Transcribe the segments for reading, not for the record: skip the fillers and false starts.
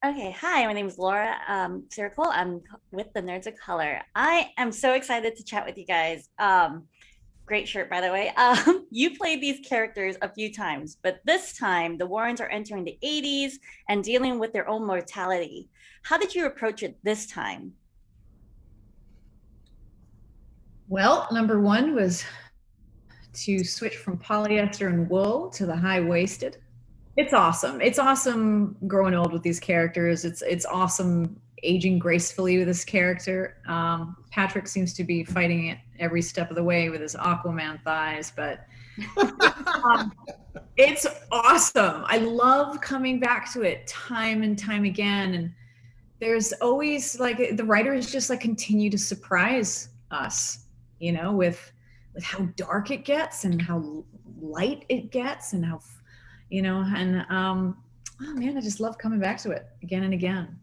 Okay, hi, my name is Laura Circle. I'm with the Nerds of Color. I am so excited to chat with you guys. Great shirt, by the way. You played these characters a few times, but this time the Warrens are entering the 80s and dealing with their own mortality. How did you approach it this time? Well, number one was to switch from polyester and wool to the high waisted. It's awesome. It's awesome growing old with these characters. It's awesome aging gracefully with this character. Patrick seems to be fighting it every step of the way with his Aquaman thighs, but um, it's awesome. I love coming back to it time and time again. And there's always like the writers just like continue to surprise us, with how dark it gets and how light it gets and how oh man, I just love coming back to it again and again.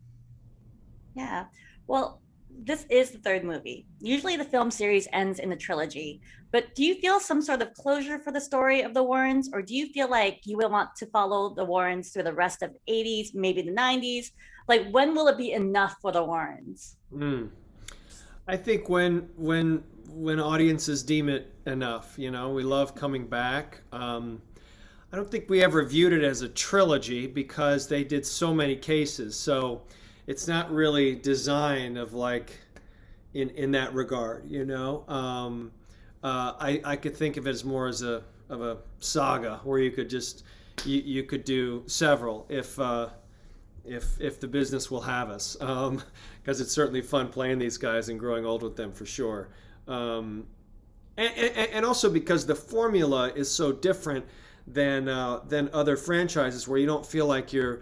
Yeah. Well, this is the third movie. Usually the film series ends in a trilogy, but do you feel some sort of closure for the story of the Warrens, or do you feel like you will want to follow the Warrens through the rest of the 80s, maybe the 90s? Like, when will it be enough for the Warrens? Mm. I think when audiences deem it enough, we love coming back. I don't think we ever viewed it as a trilogy because they did so many cases. So it's not really designed of like in that regard, I could think of it as more as a saga where you could just you could do several if the business will have us, because it's certainly fun playing these guys and growing old with them for sure. And also because the formula is so different than other franchises where you don't feel like you're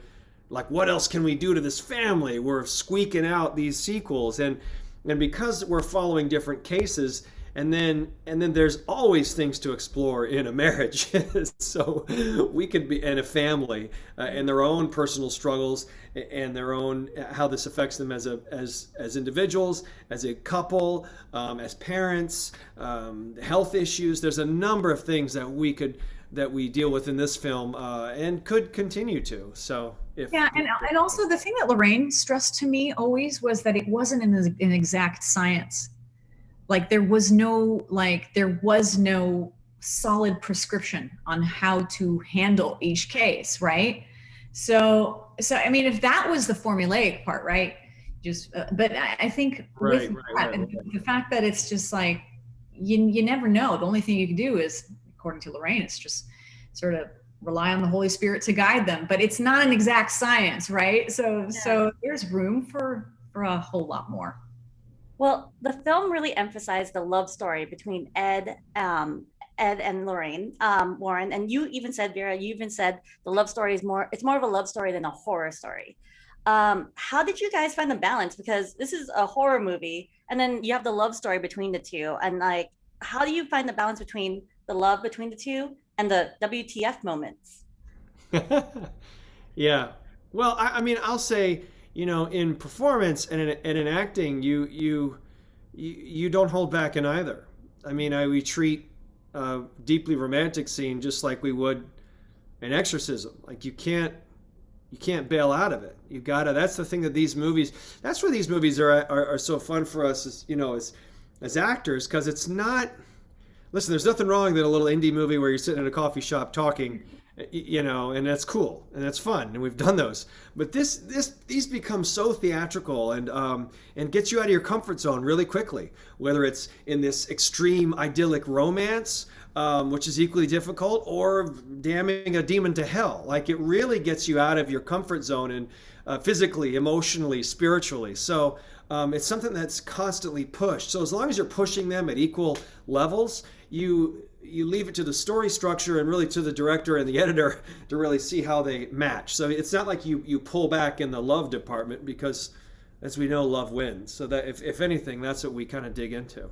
like, what else can we do to this family? We're squeaking out these sequels, and because we're following different cases, and then there's always things to explore in a marriage. So we could be in a family, and their own personal struggles and their own how this affects them as individuals, as a couple, as parents, health issues. There's a number of things that we deal with in this film, and could continue to. So if Yeah, and also the thing that Lorraine stressed to me always was that it wasn't an exact science. There was no solid prescription on how to handle each case, right? So I mean, if that was the formulaic part, right? But I think with right, right, that, right, and right. the fact that it's just like you never know. The only thing you can do is, according to Lorraine, it's just sort of rely on the Holy Spirit to guide them. But it's not an exact science, right? So Yeah. so there's room for a whole lot more. Well, the film really emphasized the love story between Ed and Lorraine Warren, and you even said, Vera, you even said the love story is it's more of a love story than a horror story. How did you guys find the balance? Because this is a horror movie, and then you have the love story between the two, and like, how do you find the balance between the love between the two and the WTF moments? Yeah. Well, I mean, I'll say, in performance and in acting, you don't hold back in either. I mean, we treat a deeply romantic scene just like we would an exorcism. Like you can't bail out of it. You gotta. That's the thing that these movies. That's where these movies are so fun for us, as actors, because it's not. Listen, there's nothing wrong with a little indie movie where you're sitting in a coffee shop talking, and that's cool and that's fun, and we've done those. But these become so theatrical and gets you out of your comfort zone really quickly. Whether it's in this extreme idyllic romance, which is equally difficult, or damning a demon to hell. Like it really gets you out of your comfort zone and physically, emotionally, spiritually. So it's something that's constantly pushed. So as long as you're pushing them at equal levels, you leave it to the story structure and really to the director and the editor to really see how they match. So it's not like you pull back in the love department because, as we know, love wins. So that if anything, that's what we kind of dig into.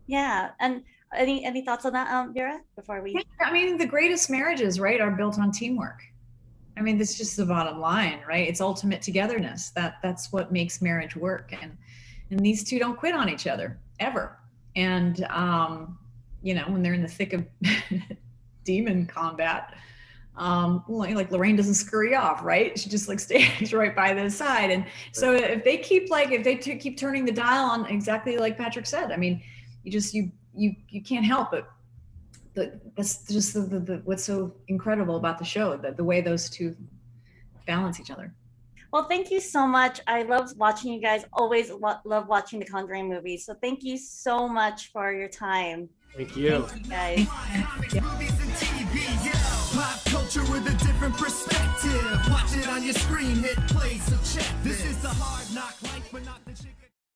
Yeah, and any thoughts on that, Vera? Before Yeah, we, I mean, the greatest marriages, right, are built on teamwork. I mean, that's just the bottom line, right? It's ultimate togetherness. That's what makes marriage work. And these two don't quit on each other ever. And when they're in the thick of demon combat, Like Lorraine doesn't scurry off, right? She just like stands right by the side. And so if they keep keep turning the dial on, exactly like Patrick said, I mean, you can't help it. That's just what's so incredible about the show, that the way those two balance each other. Well, thank you so much. I love watching you guys. Always love watching the Conjuring movies. So thank you so much for your time. Thank you. Thank you guys. Pop culture with a different perspective. Watch it on your screen, hit play, so check this. This is the Hard Knock Life, but not the